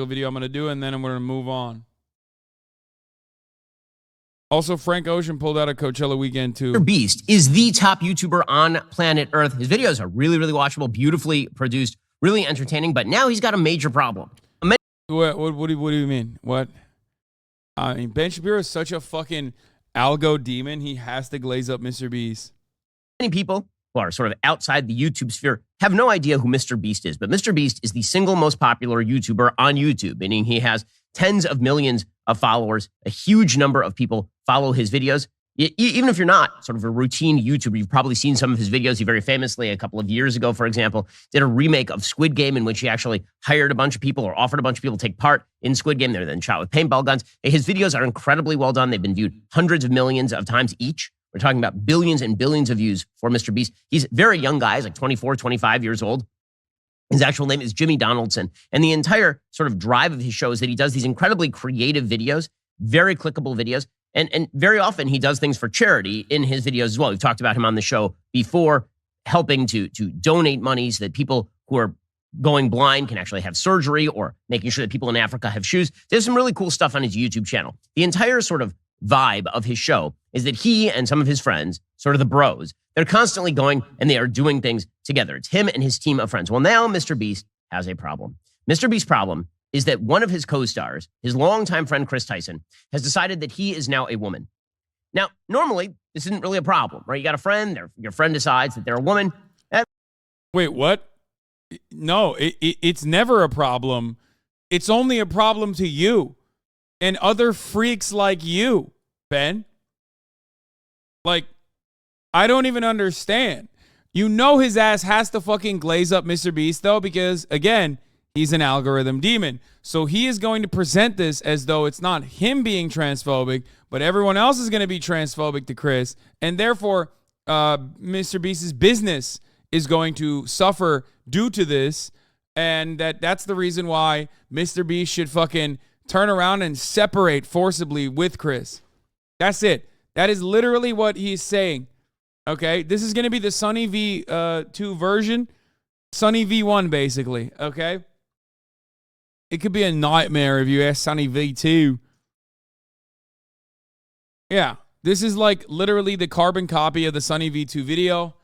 video I'm going to do, and then I'm going to move on. Also, Frank Ocean pulled out a Coachella weekend, too. MrBeast is the top YouTuber on planet Earth. His videos are really, really watchable, beautifully produced, really entertaining, but now he's got a major problem. What do you mean? What? I mean, Ben Shapiro is such a fucking algo demon. He has to glaze up MrBeast. Many people who are sort of outside the YouTube sphere have no idea who MrBeast is, but MrBeast is the single most popular YouTuber on YouTube, meaning he has tens of millions of followers. A huge number of people follow his videos. Even if you're not sort of a routine YouTuber, you've probably seen some of his videos. He very famously, a couple of years ago, for example, did a remake of Squid Game in which he actually hired a bunch of people or offered a bunch of people to take part in Squid Game. They were then shot with paintball guns. His videos are incredibly well done. They've been viewed hundreds of millions of times each. We're talking about billions and billions of views for MrBeast. He's a very young guy. He's like 24, 25 years old. His actual name is Jimmy Donaldson. And the entire sort of drive of his show is that he does these incredibly creative videos, very clickable videos. And very often he does things for charity in his videos as well. We've talked about him on the show before, helping to donate money so that people who are going blind can actually have surgery, or making sure that people in Africa have shoes. There's some really cool stuff on his YouTube channel. The entire sort of vibe of his show is that he and some of his friends, sort of the bros, they're constantly going and they are doing things together. It's him and his team of friends. Well, now MrBeast has a problem. MrBeast's problem is that one of his co-stars, his longtime friend Chris Tyson, has decided that he is now a woman. Now, normally, this isn't really a problem, right? You got a friend, your friend decides that they're a woman. Wait, what? No, it's never a problem. It's only a problem to you and other freaks like you, Ben. Like, I don't even understand. You know his ass has to fucking glaze up MrBeast, though, because, again, he's an algorithm demon. So he is going to present this as though it's not him being transphobic, but everyone else is going to be transphobic to Chris. And therefore, MrBeast's business is going to suffer due to this. And that's the reason why MrBeast should fucking turn around and separate forcibly with Chris. That's it. That is literally what he's saying. Okay? This is going to be the Sunny V2 version. Sunny V1, basically. Okay? It could be a nightmare if you ask Sunny V2. Yeah. This is like literally the carbon copy of the Sunny V2 video.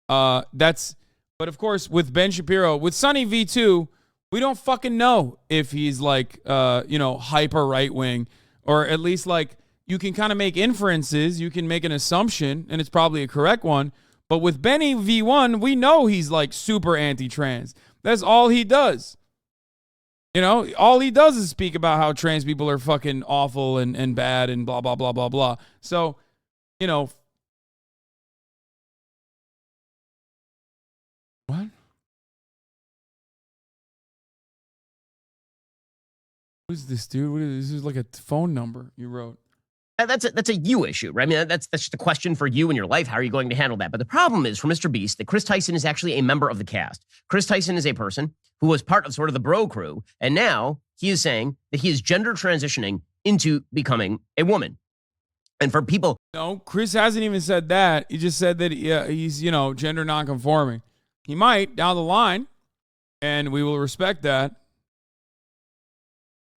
But of course, with Ben Shapiro, with Sunny V2, we don't fucking know if he's like, hyper right wing, or at least like you can kind of make inferences. You can make an assumption, and it's probably a correct one. But with Benny V1, we know he's like super anti-trans. That's all he does. You know, all he does is speak about how trans people are fucking awful and bad and blah, blah, blah, blah, blah. So, you know. What? What is this, dude? This is like a phone number you wrote. That's a you issue, right? I mean, that's just a question for you in your life. How are you going to handle that? But the problem is for MrBeast that Chris Tyson is actually a member of the cast. Chris Tyson is a person who was part of sort of the bro crew, and now he is saying that he is gender transitioning into becoming a woman. And for people, no, Chris hasn't even said that. He just said that he's gender nonconforming. He might down the line, and we will respect that.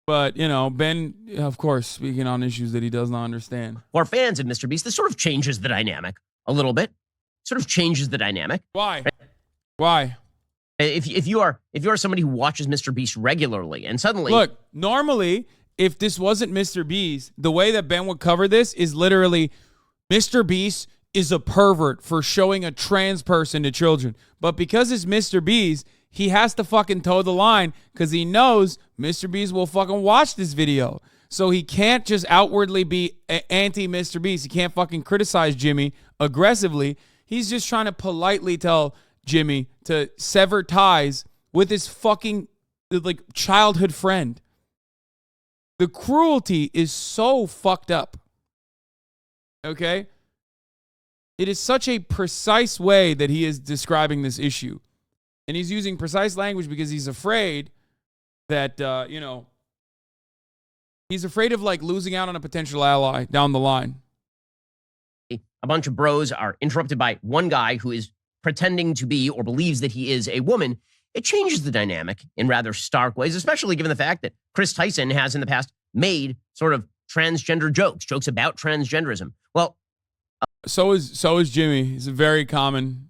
But, Ben, of course, speaking on issues that he does not understand. For fans of MrBeast, this sort of changes the dynamic a little bit. Sort of changes the dynamic. Why? Right? Why? If you are somebody who watches MrBeast regularly and suddenly... Look, normally, if this wasn't MrBeast, the way that Ben would cover this is literally, MrBeast is a pervert for showing a trans person to children. But because it's MrBeast, he has to fucking toe the line because he knows MrBeast will fucking watch this video. So he can't just outwardly be anti-MrBeast. He can't fucking criticize Jimmy aggressively. He's just trying to politely tell Jimmy to sever ties with his fucking like childhood friend. The cruelty is so fucked up. Okay? It is such a precise way that he is describing this issue. And he's using precise language because he's afraid that, he's afraid of like losing out on a potential ally down the line. A bunch of bros are interrupted by one guy who is pretending to be or believes that he is a woman. it changes the dynamic in rather stark ways, especially given the fact that Chris Tyson has in the past made sort of transgender jokes about transgenderism. Well, so is Jimmy. It's very common.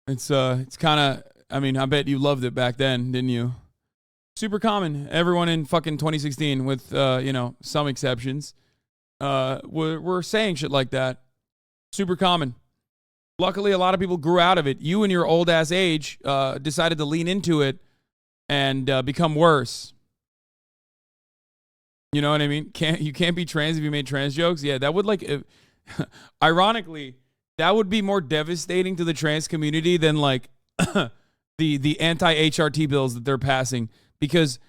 It's kind of, I mean, I bet you loved it back then, didn't you? Super common. Everyone in fucking 2016, with some exceptions, were saying shit like that. Super common. Luckily, a lot of people grew out of it. You in your old ass age decided to lean into it and become worse. You know what I mean? You can't be trans if you made trans jokes. Yeah, that would ironically, that would be more devastating to the trans community than like the anti-HRT bills that they're passing, because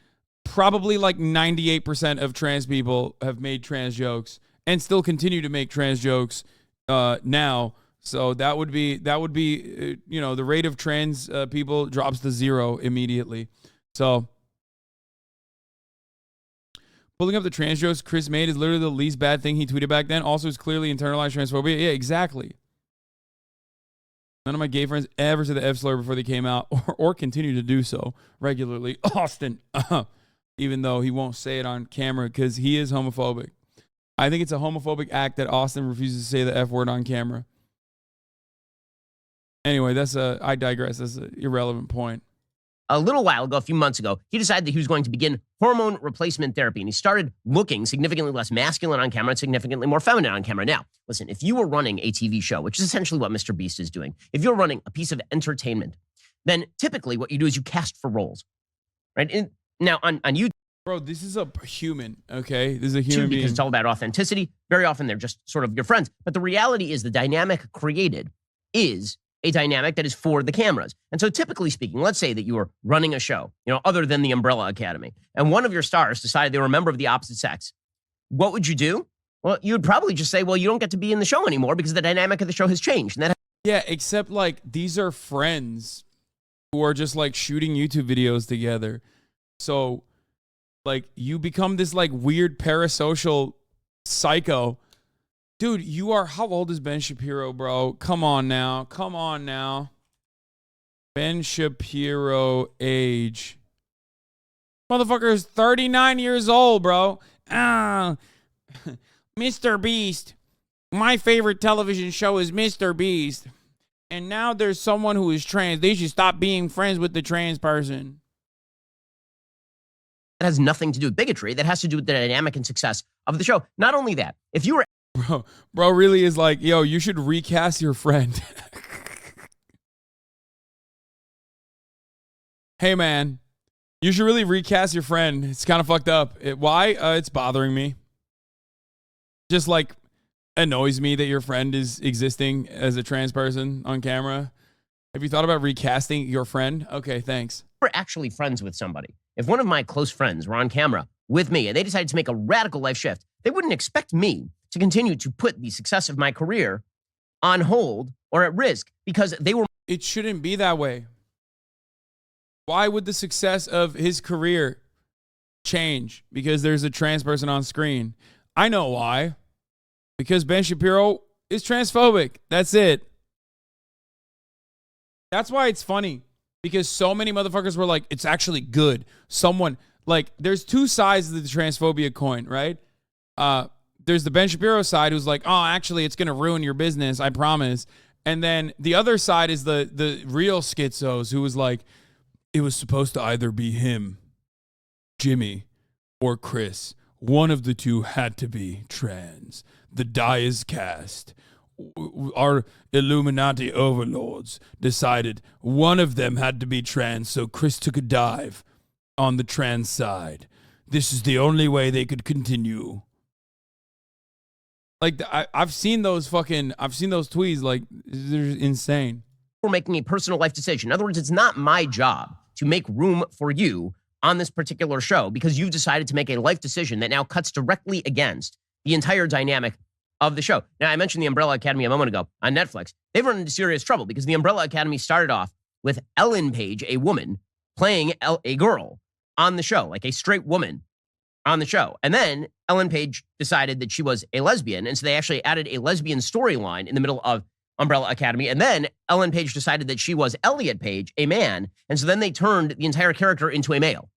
probably like 98% of trans people have made trans jokes and still continue to make trans jokes now. So that would be the rate of trans people drops to 0 immediately. So pulling up the trans jokes Chris made is literally the least bad thing he tweeted back then. Also, it's clearly internalized transphobia. Yeah, exactly. None of my gay friends ever said the F slur before they came out, or continue to do so regularly. Austin, even though he won't say it on camera because he is homophobic. I think it's a homophobic act that Austin refuses to say the F word on camera. Anyway, I digress. That's an irrelevant point. A little while ago, a few months ago, he decided that he was going to begin hormone replacement therapy, and he started looking significantly less masculine on camera and significantly more feminine on camera. Now, listen, if you were running a TV show, which is essentially what MrBeast is doing, if you're running a piece of entertainment, then typically what you do is you cast for roles, right? Now, on YouTube, bro, this is a human, okay? This is a human being. Because it's all about authenticity. Very often they're just sort of your friends. But the reality is the dynamic created is a dynamic that is for the cameras. And so typically speaking, let's say that you were running a show, other than the Umbrella Academy, and one of your stars decided they were a member of the opposite sex. What would you do? Well, you would probably just say, well, you don't get to be in the show anymore because the dynamic of the show has changed. And yeah, except like these are friends who are just like shooting YouTube videos together. So like you become this like weird parasocial psycho. Dude, how old is Ben Shapiro, bro? Come on now. Ben Shapiro age. Motherfucker is 39 years old, bro. MrBeast. My favorite television show is MrBeast. And now there's someone who is trans. They should stop being friends with the trans person. That has nothing to do with bigotry. That has to do with the dynamic and success of the show. Not only that, if you were... Bro really is like, yo, you should recast your friend. Hey, man, you should really recast your friend. It's kind of fucked up. Why? It's bothering me. Just like annoys me that your friend is existing as a trans person on camera. Have you thought about recasting your friend? Okay, thanks. We're actually friends with somebody. If one of my close friends were on camera with me and they decided to make a radical life shift, they wouldn't expect me to continue to put the success of my career on hold or at risk because they were... It shouldn't be that way. Why would the success of his career change because there's a trans person on screen? I know why. Because Ben Shapiro is transphobic. That's it. That's why it's funny. Because so many motherfuckers were like, it's actually good. There's two sides of the transphobia coin, right? There's the Ben Shapiro side who's like, oh, actually, it's going to ruin your business, I promise. And then the other side is the real schizos who was like, it was supposed to either be him, Jimmy, or Chris. One of the two had to be trans. The die is cast. Our Illuminati overlords decided one of them had to be trans, so Chris took a dive on the trans side. This is the only way they could continue. Like, I've seen those tweets. Like, they're insane. We're making a personal life decision. In other words, it's not my job to make room for you on this particular show because you've decided to make a life decision that now cuts directly against the entire dynamic of the show. Now, I mentioned the Umbrella Academy a moment ago on Netflix. They've run into serious trouble because the Umbrella Academy started off with Ellen Page, a woman, playing a girl on the show, like a straight woman on the show. And then Ellen Page decided that she was a lesbian. And so they actually added a lesbian storyline in the middle of Umbrella Academy. And then Ellen Page decided that she was Elliot Page, a man. And so then they turned the entire character into a male.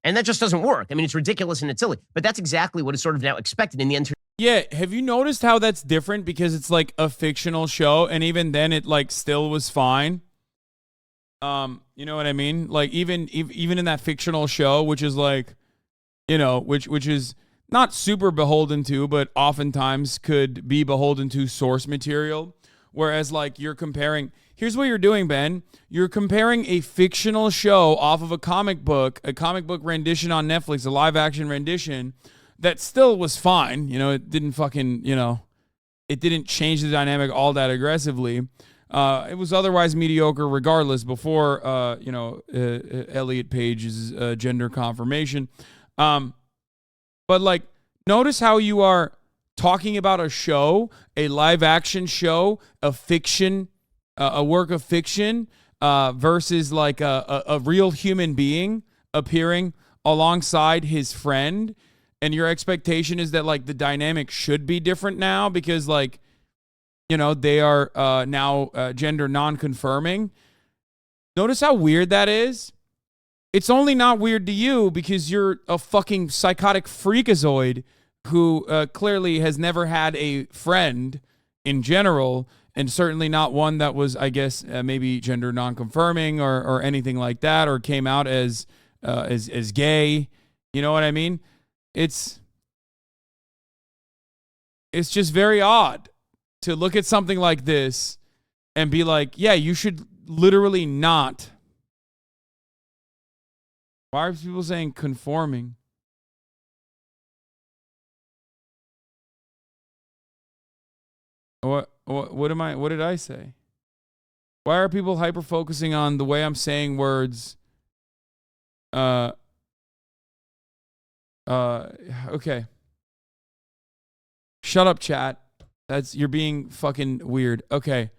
And that just doesn't work. I mean, it's ridiculous and it's silly. But that's exactly what is sort of now expected in the entertainment. Yeah, have you noticed how that's different? Because it's like a fictional show, and even then it like still was fine. You know what I mean? Like even in that fictional show, which is like, you know, which is not super beholden to, but oftentimes could be beholden to source material. Whereas like you're comparing, here's what you're doing, Ben. You're comparing a fictional show off of a comic book rendition on Netflix, a live action rendition that still was fine. You know, it didn't fucking, you know, it didn't change the dynamic all that aggressively. It was otherwise mediocre regardless before, Elliot Page's gender confirmation. But like, notice how you are talking about a show, a live action show, a fiction, a work of fiction, versus like a real human being appearing alongside his friend. And your expectation is that like the dynamic should be different now because like, you know, they are now gender non-confirming. Notice how weird that is? It's only not weird to you because you're a fucking psychotic freakazoid who clearly has never had a friend in general, and certainly not one that was, I guess, maybe gender non-confirming or anything like that, or came out as gay. You know what I mean? It's just very odd to look at something like this and be like, yeah, you should literally not. Why are people saying conforming? What did I say? Why are people hyper focusing on the way I'm saying words? Okay. Shut up, chat. You're being fucking weird. Okay.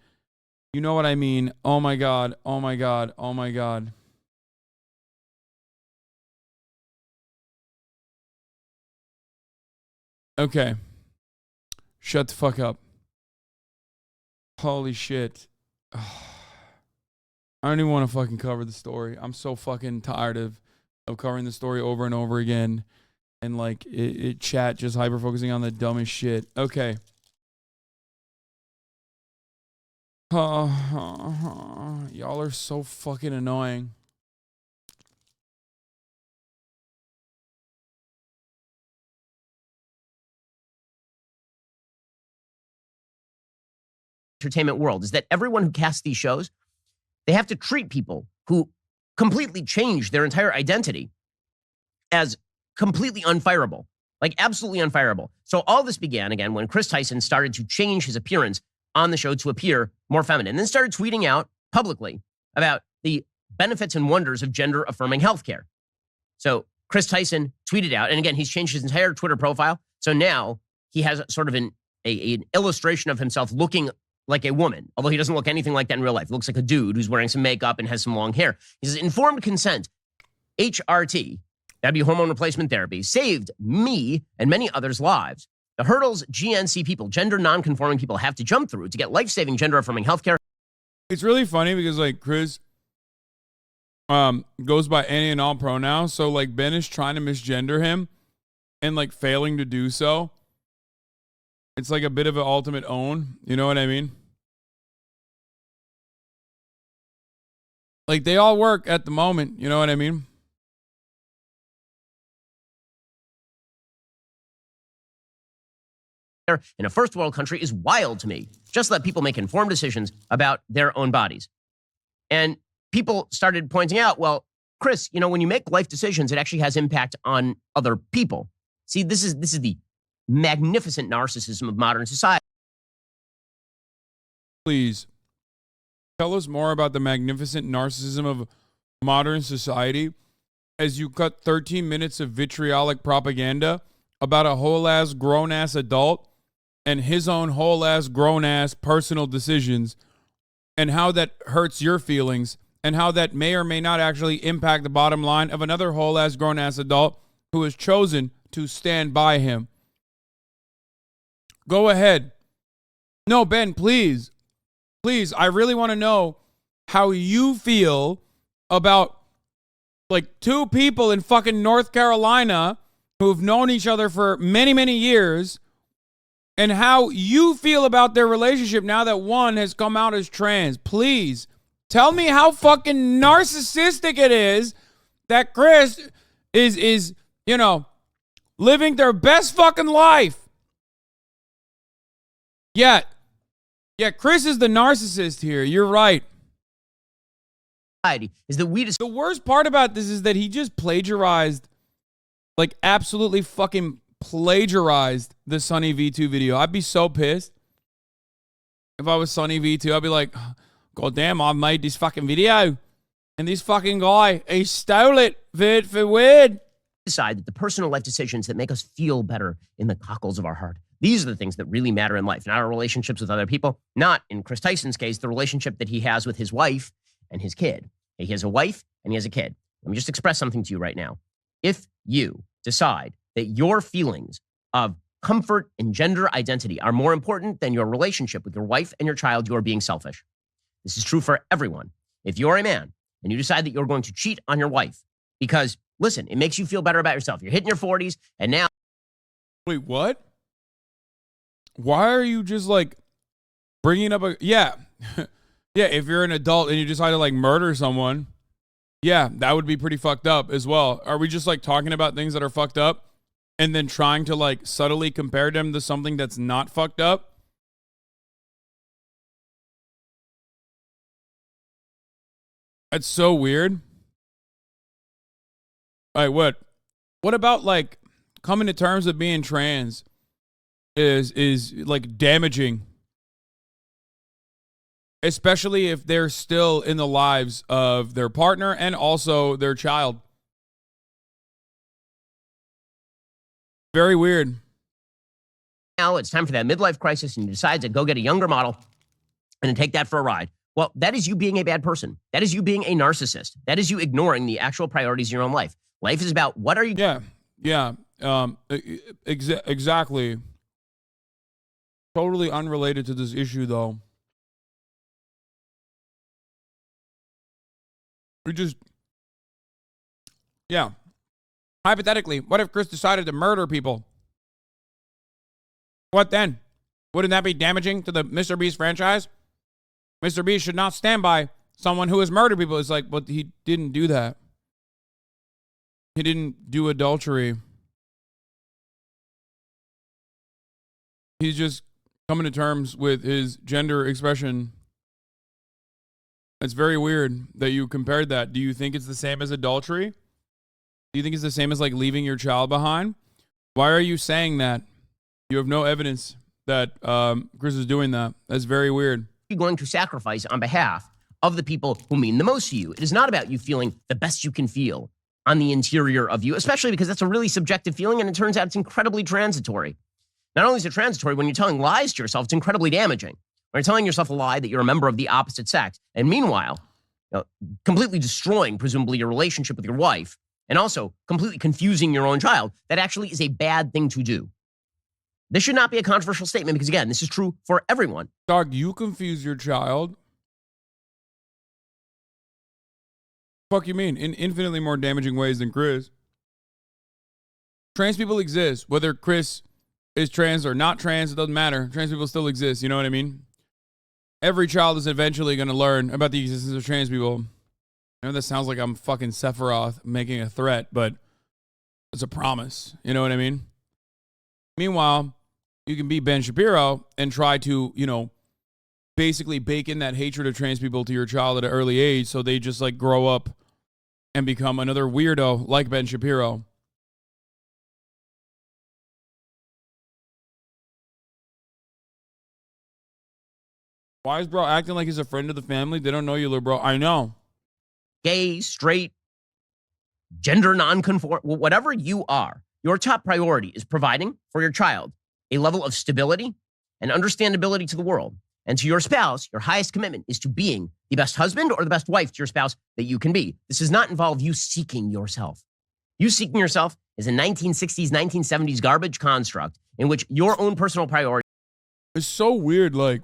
You know what I mean? Oh my god. Oh my god. Oh my god. Okay. Shut the fuck up. Holy shit. I don't even want to fucking cover the story. I'm so fucking tired of covering the story over and over again. And like chat just hyper focusing on the dumbest shit. Okay. Y'all are so fucking annoying. Entertainment world is that everyone who casts these shows, they have to treat people who completely change their entire identity as completely unfireable, like absolutely unfireable. So all this began again when Chris Tyson started to change his appearance on the show to appear more feminine, and then started tweeting out publicly about the benefits and wonders of gender affirming healthcare. So Chris Tyson tweeted out, and again, he's changed his entire Twitter profile. So now he has sort of an illustration of himself looking like a woman, although he doesn't look anything like that in real life. He looks like a dude who's wearing some makeup and has some long hair. He says, informed consent, HRT, that'd be hormone replacement therapy, saved me and many others' lives. The hurdles GNC people, gender non-conforming people, have to jump through to get life-saving gender-affirming healthcare. It's really funny because like Chris goes by any and all pronouns, so like Ben is trying to misgender him and like failing to do so. It's like a bit of an ultimate own. You know what I mean? Like they all work at the moment. You know what I mean? In a first world country is wild to me. Just let people make informed decisions about their own bodies. And people started pointing out, well, Chris, you know, when you make life decisions, it actually has impact on other people. See, this is the magnificent narcissism of modern society. Please tell us more about the magnificent narcissism of modern society as you cut 13 minutes of vitriolic propaganda about a whole-ass grown-ass adult and his own whole-ass grown-ass personal decisions and how that hurts your feelings and how that may or may not actually impact the bottom line of another whole-ass grown-ass adult who has chosen to stand by him. Go ahead. No, Ben, please. Please, I really want to know how you feel about like two people in fucking North Carolina who've known each other for many, many years, and how you feel about their relationship now that one has come out as trans. Please tell me how fucking narcissistic it is that Chris is, you know, living their best fucking life. Yeah, Chris is the narcissist here. You're right. Is that the worst part about this is that he just plagiarized, like absolutely fucking plagiarized the Sunny V2 video. I'd be so pissed if I was Sunny V2. I'd be like, God damn, I made this fucking video and this fucking guy, he stole it word for word. Decide that the personal life decisions that make us feel better in the cockles of our heart, these are the things that really matter in life, not our relationships with other people, not, in Chris Tyson's case, the relationship that he has with his wife and his kid. He has a wife and he has a kid. Let me just express something to you right now. If you decide that your feelings of comfort and gender identity are more important than your relationship with your wife and your child, you are being selfish. This is true for everyone. If you're a man and you decide that you're going to cheat on your wife because, listen, it makes you feel better about yourself. You're hitting your 40s and now... Wait, what? Why are you just like bringing up a... Yeah. Yeah, if you're an adult and you decide to like murder someone, yeah, that would be pretty fucked up as well. Are we just like talking about things that are fucked up and then trying to like subtly compare them to something that's not fucked up? That's so weird. All right, what about like coming to terms with being trans is like damaging? Especially if they're still in the lives of their partner and also their child. Very weird. Now it's time for that midlife crisis and you decide to go get a younger model and take that for a ride. Well, that is you being a bad person. That is you being a narcissist. That is you ignoring the actual priorities in your own life. Life is about what are you... Yeah. Exactly. Totally unrelated to this issue, though. Yeah. Hypothetically, what if Chris decided to murder people? What then? Wouldn't that be damaging to the MrBeast franchise? MrBeast should not stand by someone who has murdered people. It's like, but he didn't do that. He didn't do adultery. He's just coming to terms with his gender expression. It's very weird that you compared that. Do you think it's the same as adultery? Do you think it's the same as like leaving your child behind? Why are you saying that? You have no evidence that Chris is doing that. That's very weird. You're going to sacrifice on behalf of the people who mean the most to you. It is not about you feeling the best you can feel on the interior of you, especially because that's a really subjective feeling and it turns out it's incredibly transitory. Not only is it transitory, when you're telling lies to yourself, it's incredibly damaging. When you're telling yourself a lie that you're a member of the opposite sex, and meanwhile, completely destroying, presumably, your relationship with your wife, and also completely confusing your own child, that actually is a bad thing to do. This should not be a controversial statement because, again, this is true for everyone. Dog, you confuse your child? Fuck you mean? In infinitely more damaging ways than Chris. Trans people exist. Whether Chris is trans or not trans, it doesn't matter. Trans people still exist. You know what I mean? Every child is eventually going to learn about the existence of trans people. I know that sounds like I'm fucking Sephiroth making a threat, but it's a promise. You know what I mean? Meanwhile, you can be Ben Shapiro and try to, basically bake in that hatred of trans people to your child at an early age so they just like grow up and become another weirdo like Ben Shapiro. Why is bro acting like he's a friend of the family? They don't know you, little bro. I know. Gay, straight, gender nonconform, whatever you are, your top priority is providing for your child a level of stability and understandability to the world. And to your spouse, your highest commitment is to being the best husband or the best wife to your spouse that you can be. This does not involve you seeking yourself. You seeking yourself is a 1960s, 1970s garbage construct in which your own personal priority... It's so weird, like...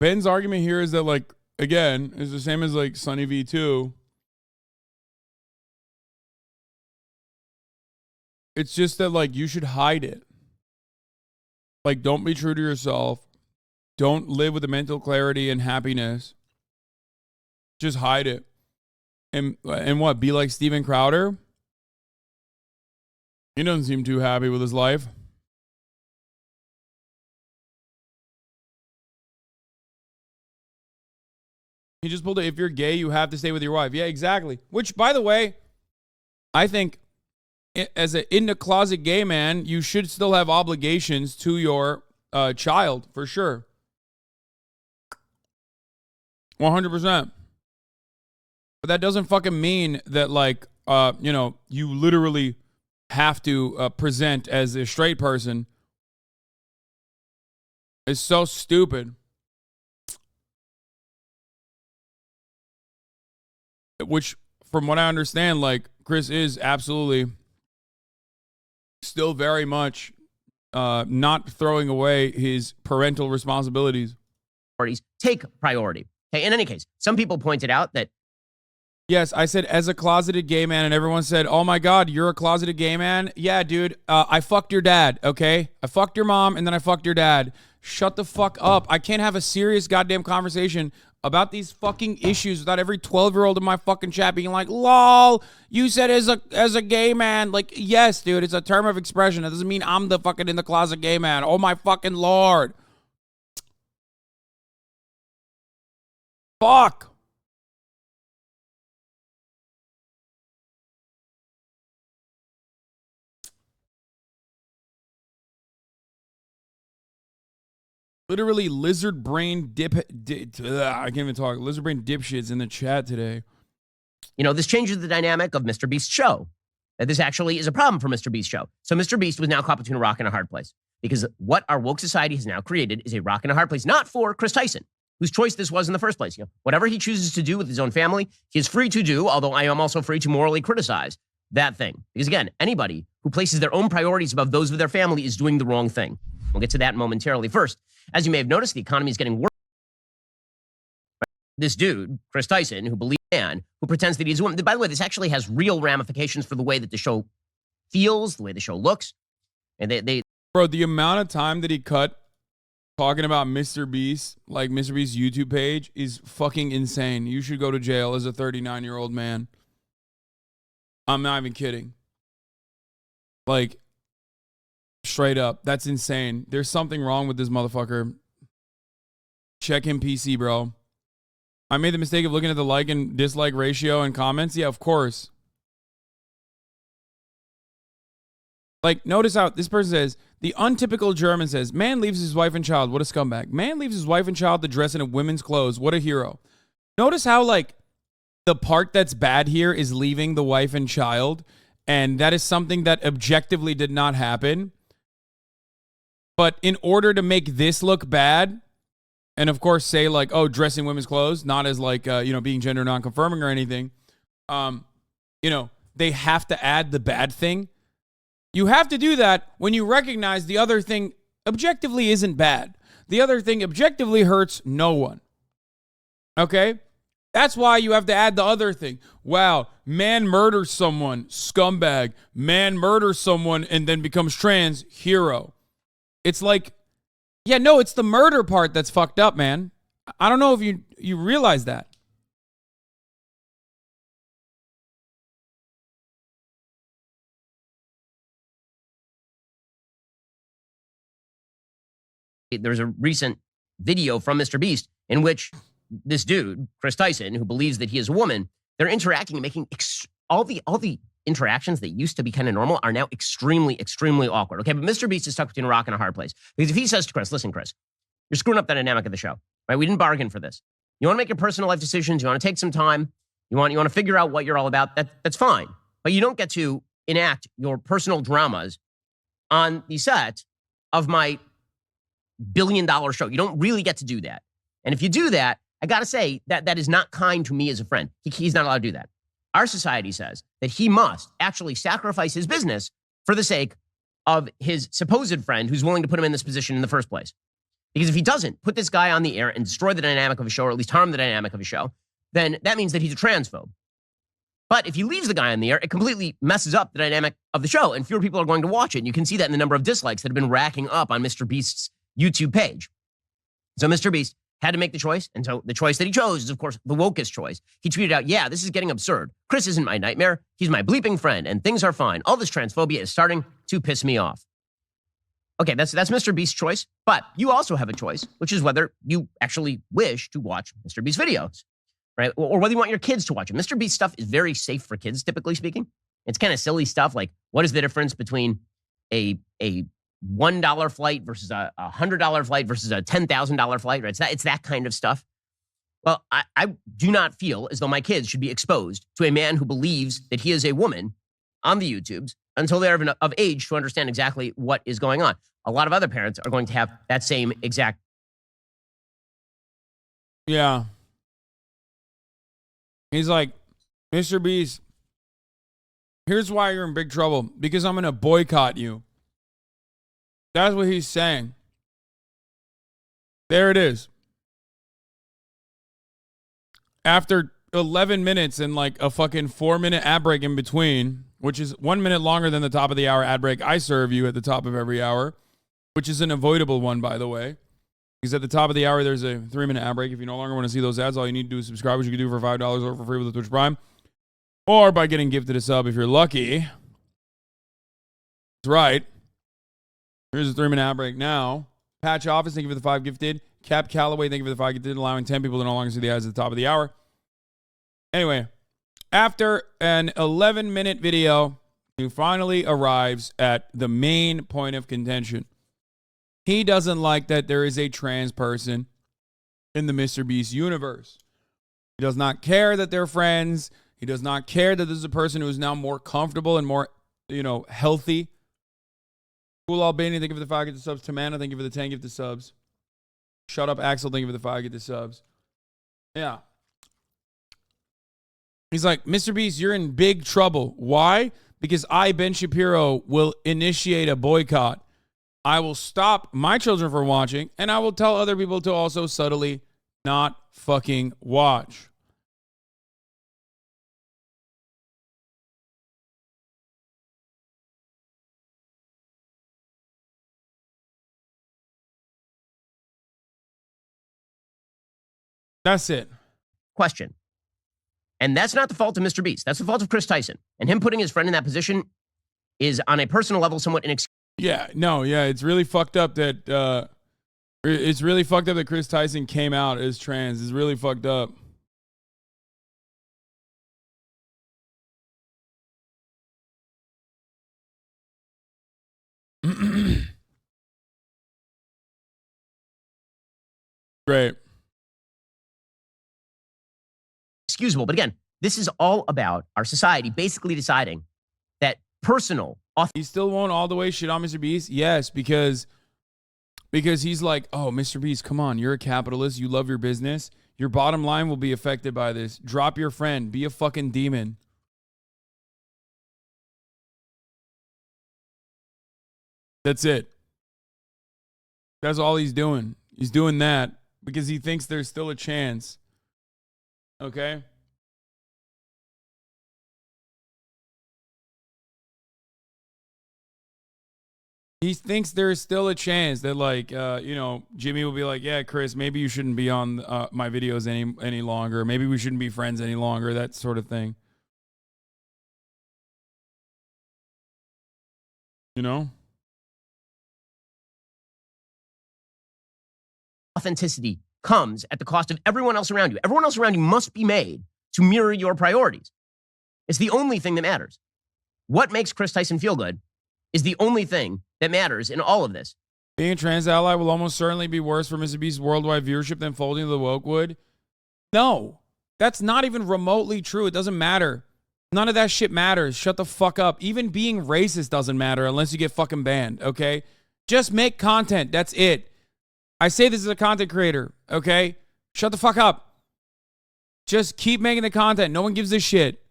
Ben's argument here is that, like, again, is the same as like Sunny V2. It's just that, like, you should hide it. Like, don't be true to yourself. Don't live with the mental clarity and happiness. Just hide it. And what? Be like Steven Crowder? He doesn't seem too happy with his life. He just pulled it. If you're gay, you have to stay with your wife. Yeah, exactly. Which, by the way, I think as an in the closet gay man, you should still have obligations to your child, for sure. 100%. But that doesn't fucking mean that, like, you literally have to present as a straight person. It's so stupid. Which, from what I understand, like, Chris is absolutely still very much not throwing away his parental responsibilities. Take priority. Okay, in any case, some people pointed out that. Yes, I said as a closeted gay man, and everyone said, oh my God, you're a closeted gay man? Yeah, dude, I fucked your dad, okay? I fucked your mom, and then I fucked your dad. Shut the fuck up. I can't have a serious goddamn conversation about these fucking issues without every 12-year-old in my fucking chat being like, lol, you said as a gay man. Like, yes, dude, it's a term of expression. It doesn't mean I'm the fucking in the closet gay man. Oh my fucking Lord. Fuck. Literally lizard brain I can't even talk. Lizard brain dipshits in the chat today. You know, this changes the dynamic of MrBeast's show. That this actually is a problem for MrBeast's show. So MrBeast was now caught between a rock and a hard place. Because what our woke society has now created is a rock and a hard place, not for Chris Tyson, whose choice this was in the first place. You know, whatever he chooses to do with his own family, he is free to do, although I am also free to morally criticize that thing. Because again, anybody who places their own priorities above those of their family is doing the wrong thing. We'll get to that momentarily. First, as you may have noticed, the economy is getting worse. This dude, Chris Tyson, who believes man, who pretends that he's a woman. By the way, this actually has real ramifications for the way that the show feels, the way the show looks. And Bro, the amount of time that he cut talking about MrBeast, like MrBeast's YouTube page, is fucking insane. You should go to jail as a 39-year-old man. I'm not even kidding. Like, straight up, that's insane. There's something wrong with this motherfucker. Check him PC, bro. I made the mistake of looking at the like and dislike ratio and comments. Yeah, of course. Like, notice how this person says, the untypical German says, man leaves his wife and child. What a scumbag. Man leaves his wife and child to dress in a women's clothes. What a hero. Notice how, like, the part that's bad here is leaving the wife and child. And that is something that objectively did not happen. But in order to make this look bad, and of course say like, oh, dressing women's clothes, not as like, being gender non-conforming or anything, they have to add the bad thing. You have to do that when you recognize the other thing objectively isn't bad. The other thing objectively hurts no one. Okay? That's why you have to add the other thing. Wow, man murders someone, scumbag. Man murders someone and then becomes trans, hero. It's like, yeah, no, it's the murder part that's fucked up, man. I don't know if you realize that. There's a recent video from MrBeast in which this dude, Chris Tyson, who believes that he is a woman, they're interacting and making all the interactions that used to be kind of normal are now extremely, extremely awkward. Okay, but MrBeast is stuck between a rock and a hard place. Because if he says to Chris, listen, Chris, you're screwing up the dynamic of the show, right? We didn't bargain for this. You want to make your personal life decisions. You want to take some time. You want to figure out what you're all about. That's fine. But you don't get to enact your personal dramas on the set of my billion-dollar show. You don't really get to do that. And if you do that, I got to say that is not kind to me as a friend. He's not allowed to do that. Our society says that he must actually sacrifice his business for the sake of his supposed friend who's willing to put him in this position in the first place. Because if he doesn't put this guy on the air and destroy the dynamic of a show, or at least harm the dynamic of a show, then that means that he's a transphobe. But if he leaves the guy on the air, it completely messes up the dynamic of the show, and fewer people are going to watch it. And you can see that in the number of dislikes that have been racking up on MrBeast's YouTube page. So MrBeast had to make the choice, and so the choice that he chose is, of course, the wokest choice. He tweeted out, yeah, this is getting absurd. Chris isn't my nightmare. He's my bleeping friend, and things are fine. All this transphobia is starting to piss me off. Okay, that's MrBeast's choice, but you also have a choice, which is whether you actually wish to watch MrBeast videos, right? Or whether you want your kids to watch it. MrBeast stuff is very safe for kids, typically speaking. It's kind of silly stuff like, what is the difference between a $1 flight versus a $100 flight versus a $10,000 flight, right? It's that kind of stuff. Well, I do not feel as though my kids should be exposed to a man who believes that he is a woman on the YouTubes until they're of age to understand exactly what is going on. A lot of other parents are going to have that same exact. Yeah. He's like, MrBeast, here's why you're in big trouble. Because I'm going to boycott you. That's what he's saying. There it is. After 11 minutes and like a fucking 4-minute ad break in between, which is 1 minute longer than the top of the hour ad break I serve you at the top of every hour, which is an avoidable one, by the way. Because at the top of the hour, there's a 3-minute ad break. If you no longer want to see those ads, all you need to do is subscribe, which you can do for $5 or for free with the Twitch Prime. Or by getting gifted a sub if you're lucky. That's right. Here's a 3-minute ad break now. Patch Office, thank you for the 5 gifted. Cap Calloway, thank you for the 5 gifted, allowing 10 people to no longer see the ads at the top of the hour. Anyway, after an 11-minute video, he finally arrives at the main point of contention. He doesn't like that there is a trans person in the MrBeast universe. He does not care that they're friends. He does not care that this is a person who is now more comfortable and more, healthy. Cool Albania, thank you for the 5 gifted subs. Tamana, thank you for the 10 gifted subs. Shut up, Axel, thank you for the 5 gifted subs. Yeah. He's like, MrBeast, you're in big trouble. Why? Because I, Ben Shapiro, will initiate a boycott. I will stop my children from watching, and I will tell other people to also subtly not fucking watch. That's it. Question. And that's not the fault of MrBeast. That's the fault of Chris Tyson. And him putting his friend in that position is, on a personal level, somewhat inexcusable. Yeah, it's really fucked up that Chris Tyson came out as trans. It's really fucked up. Great. Excusable. But again, this is all about our society basically deciding that personal. He still won't all the way shit on MrBeast? Yes, because he's like, oh, MrBeast, come on, you're a capitalist, you love your business, your bottom line will be affected by this. Drop your friend, be a fucking demon. That's it. That's all he's doing. He's doing that because he thinks there's still a chance. Okay? He thinks there's still a chance that, like, Jimmy will be like, yeah, Chris, maybe you shouldn't be on my videos any longer. Maybe we shouldn't be friends any longer, that sort of thing. You know? Authenticity comes at the cost of everyone else around you. Everyone else around you must be made to mirror your priorities. It's the only thing that matters. What makes Chris Tyson feel good is the only thing that matters in all of this. Being a trans ally will almost certainly be worse for MrBeast's worldwide viewership than folding to the woke would. No, that's not even remotely true. It doesn't matter. None of that shit matters. Shut the fuck up. Even being racist doesn't matter unless you get fucking banned, okay? Just make content. That's it. I say this as a content creator, okay? Shut the fuck up. Just keep making the content. No one gives a shit.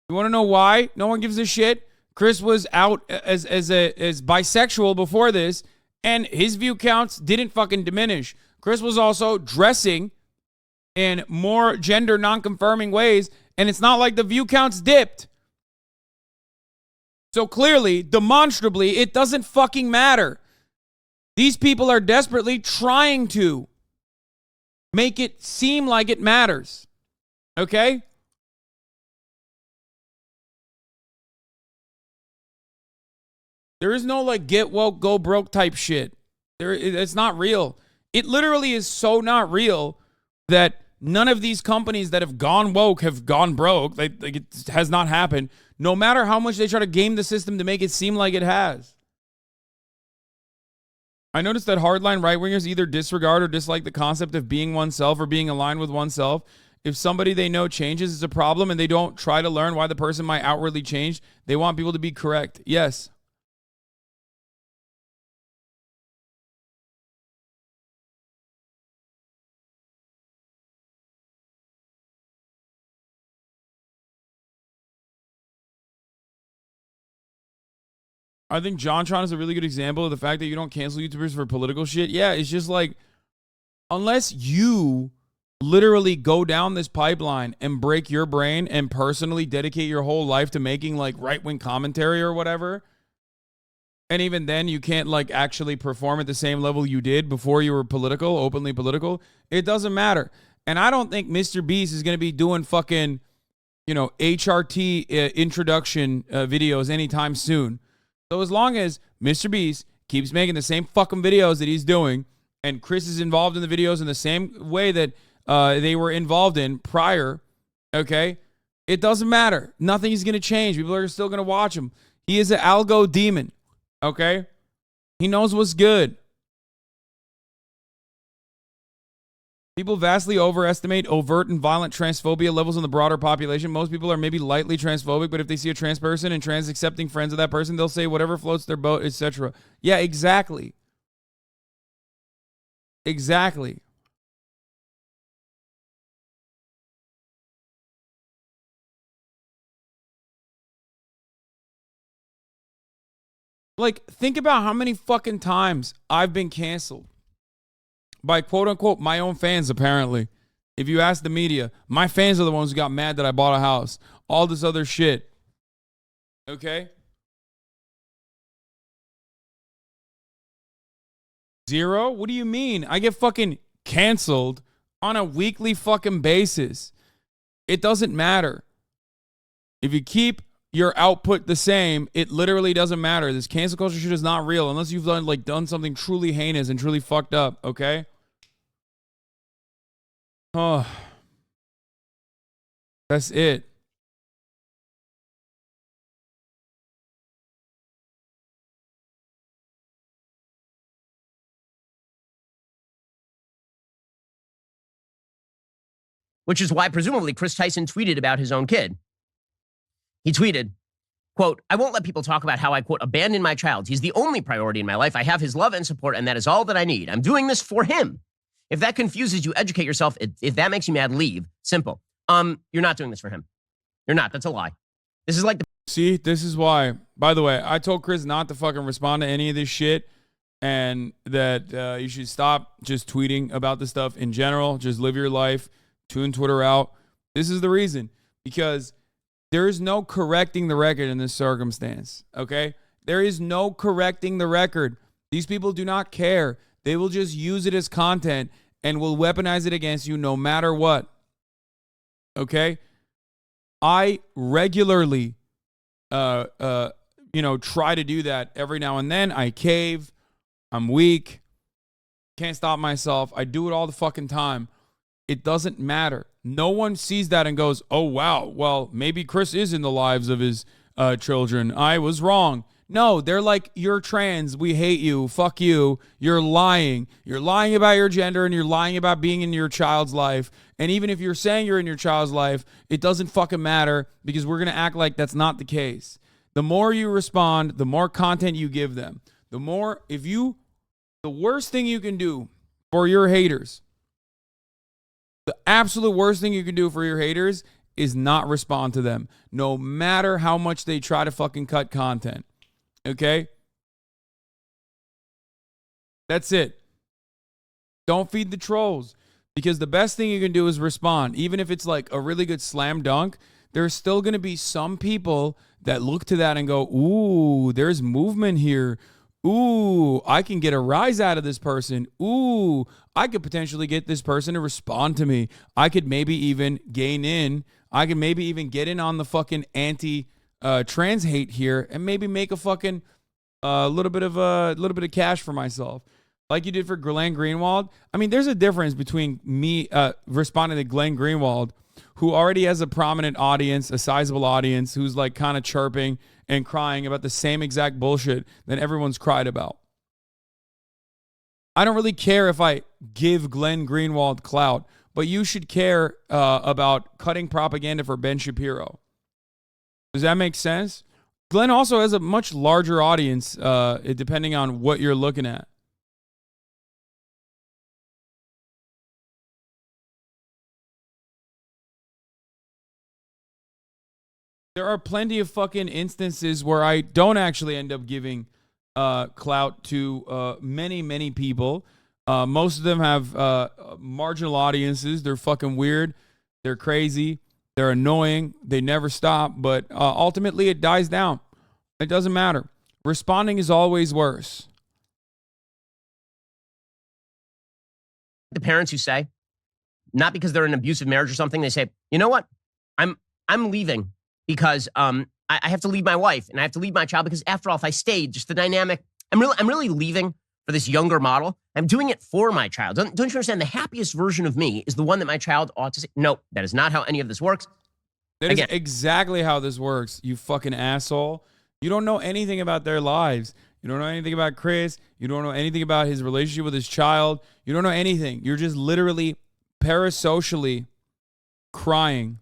You want to know why no one gives a shit? Chris was out as bisexual before this, And his view counts didn't fucking diminish. Chris was also dressing in more gender non-confirming ways, and it's not like the view counts dipped. So clearly, demonstrably, it doesn't fucking matter. These people are desperately trying to make it seem like it matters. Okay? There is no like get woke, go broke type shit. It's not real. It literally is so not real that none of these companies that have gone woke have gone broke. Like it has not happened. No matter how much they try to game the system to make it seem like it has. I noticed that hardline right-wingers either disregard or dislike the concept of being oneself or being aligned with oneself. If somebody they know changes, it's a problem, and they don't try to learn why the person might outwardly change. They want people to be correct. Yes. I think JonTron is a really good example of the fact that you don't cancel YouTubers for political shit. Yeah, it's just like, unless you literally go down this pipeline and break your brain and personally dedicate your whole life to making like right-wing commentary or whatever, and even then you can't like actually perform at the same level you did before you were political, openly political, it doesn't matter. And I don't think MrBeast is going to be doing fucking, HRT introduction videos anytime soon. So as long as MrBeast keeps making the same fucking videos that he's doing, and Chris is involved in the videos in the same way that they were involved in prior, okay, it doesn't matter. Nothing is going to change. People are still going to watch him. He is an algo demon, okay? He knows what's good. People vastly overestimate overt and violent transphobia levels in the broader population. Most people are maybe lightly transphobic, but if they see a trans person and trans accepting friends of that person, they'll say whatever floats their boat, etc. Yeah, exactly. Exactly. Like, think about how many fucking times I've been canceled by quote unquote my own fans, apparently. If you ask the media, my fans are the ones who got mad that I bought a house. All this other shit. Okay? Zero? What do you mean? I get fucking canceled on a weekly fucking basis. It doesn't matter. If you keep your output the same, it literally doesn't matter. This cancel culture shit is not real unless you've done something truly heinous and truly fucked up, okay? Oh. That's it. Which is why presumably Chris Tyson tweeted about his own kid. He tweeted, quote, I won't let people talk about how I, quote, abandoned my child. He's the only priority in my life. I have his love and support, and that is all that I need. I'm doing this for him. If that confuses you, educate yourself. If that makes you mad, leave. Simple. You're not doing this for him. You're not. That's a lie. This is like the... See, this is why. By the way, I told Chris not to fucking respond to any of this shit, and that you should stop just tweeting about this stuff in general. Just live your life. Tune Twitter out. This is the reason. Because there is no correcting the record in this circumstance, okay? There is no correcting the record. These people do not care. They will just use it as content and will weaponize it against you no matter what, okay? I regularly, try to do that every now and then. I cave. I'm weak. Can't stop myself. I do it all the fucking time. It doesn't matter. No one sees that and goes, oh, wow, well, maybe Chris is in the lives of his children. I was wrong. No, they're like, you're trans. We hate you. Fuck you. You're lying. You're lying about your gender and you're lying about being in your child's life. And even if you're saying you're in your child's life, it doesn't fucking matter because we're going to act like that's not the case. The more you respond, the more content you give them. The worst thing you can do for your haters, the absolute worst thing you can do for your haters is not respond to them, no matter how much they try to fucking cut content. Okay? That's it. Don't feed the trolls, because the best thing you can do is respond. Even if it's like a really good slam dunk, there's still going to be some people that look to that and go, ooh, there's movement here. Ooh, I can get a rise out of this person. Ooh, I could potentially get this person to respond to me. I could maybe even gain in. I could maybe even get in on the fucking anti-trans hate here and maybe make a fucking little bit of cash for myself, like you did for Glenn Greenwald. I mean, there's a difference between me responding to Glenn Greenwald, who already has a prominent audience, a sizable audience, who's like kind of chirping and crying about the same exact bullshit that everyone's cried about. I don't really care if I give Glenn Greenwald clout, but you should care about cutting propaganda for Ben Shapiro. Does that make sense? Glenn also has a much larger audience, depending on what you're looking at. There are plenty of fucking instances where I don't actually end up giving clout to many, many people. Most of them have marginal audiences. They're fucking weird. They're crazy. They're annoying. They never stop. But ultimately, it dies down. It doesn't matter. Responding is always worse. The parents who say, not because they're in an abusive marriage or something, they say, you know what? I'm leaving because I have to leave my wife and I have to leave my child because after all, if I stayed, just the dynamic, I'm really leaving for this younger model. I'm doing it for my child. Don't you understand? The happiest version of me is the one that my child ought to see. No, that is not how any of this works. That is exactly how this works, you fucking asshole. You don't know anything about their lives. You don't know anything about Chris. You don't know anything about his relationship with his child. You don't know anything. You're just literally parasocially crying.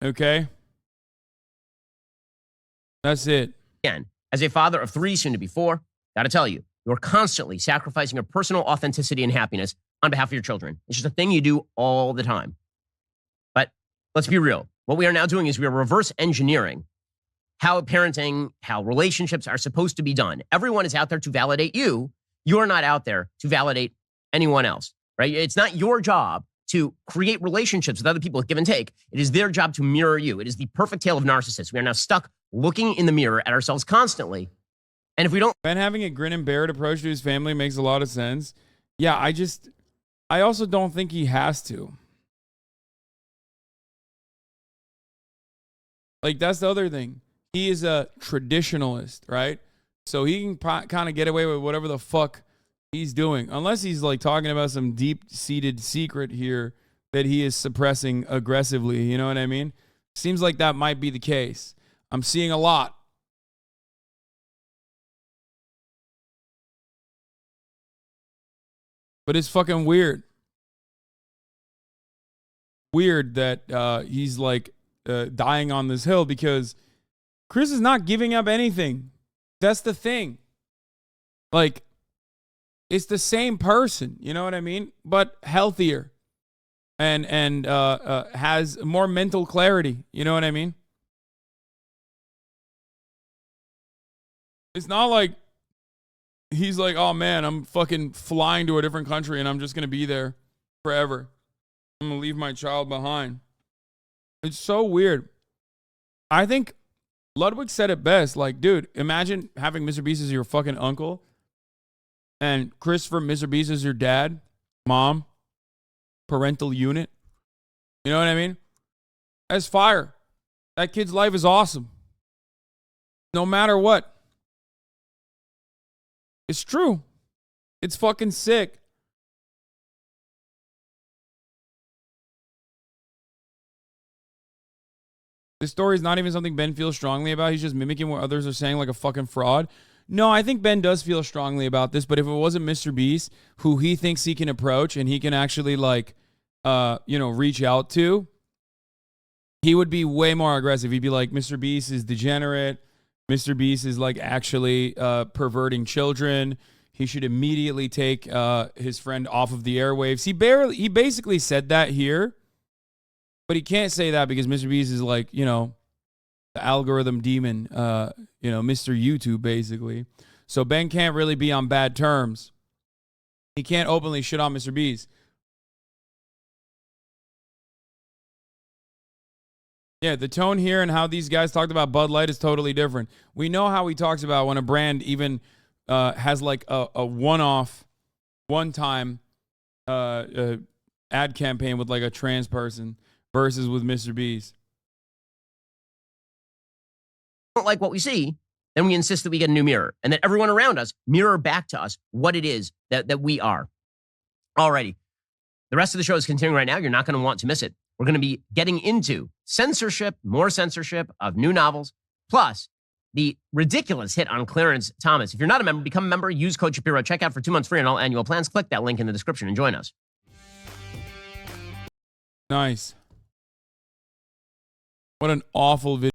Okay? That's it. Again, as a father of 3, soon to be 4, gotta tell you, you're constantly sacrificing your personal authenticity and happiness on behalf of your children. It's just a thing you do all the time. But let's be real. What we are now doing is we are reverse engineering how parenting, how relationships are supposed to be done. Everyone is out there to validate you. You're not out there to validate anyone else, right? It's not your job to create relationships with other people with give and take. It is their job to mirror you. It is the perfect tale of narcissists. We are now stuck looking in the mirror at ourselves constantly. And if we don't... Ben having a grin and bear it approach to his family makes a lot of sense. Yeah, I also don't think he has to. Like, that's the other thing. He is a traditionalist, right? So he can kind of get away with whatever the fuck he's doing. Unless he's like talking about some deep-seated secret here that he is suppressing aggressively. You know what I mean? Seems like that might be the case. I'm seeing a lot. But it's fucking weird. Weird that he's like dying on this hill because Chris is not giving up anything. That's the thing. Like, it's the same person, you know what I mean? But healthier and has more mental clarity, you know what I mean? It's not like he's like, oh man, I'm fucking flying to a different country and I'm just going to be there forever. I'm going to leave my child behind. It's so weird. I think Ludwig said it best. Like, dude, imagine having MrBeast as your fucking uncle and Chris from MrBeast as your dad, mom, parental unit. You know what I mean? That's fire. That kid's life is awesome. No matter what. It's true. It's fucking sick. This story is not even something Ben feels strongly about. He's just mimicking what others are saying like a fucking fraud. No, I think Ben does feel strongly about this, but if it wasn't MrBeast, who he thinks he can approach and he can actually like, reach out to, he would be way more aggressive. He'd be like, MrBeast is degenerate. MrBeast is like actually perverting children. He should immediately take his friend off of the airwaves. He basically said that here. But he can't say that because MrBeast is like, the algorithm demon, Mr. YouTube, basically. So Ben can't really be on bad terms. He can't openly shit on MrBeast. Yeah, the tone here and how these guys talked about Bud Light is totally different. We know how he talks about when a brand even has like a one-off, one-time ad campaign with like a trans person versus with MrBeast. Don't like what we see, then we insist that we get a new mirror and that everyone around us mirror back to us what it is that we are. Alrighty. The rest of the show is continuing right now. You're not going to want to miss it. We're going to be getting into censorship, more censorship of new novels, plus the ridiculous hit on Clarence Thomas. If you're not a member, become a member. Use code Shapiro. Check out for 2 months free on all annual plans. Click that link in the description and join us. Nice. What an awful video.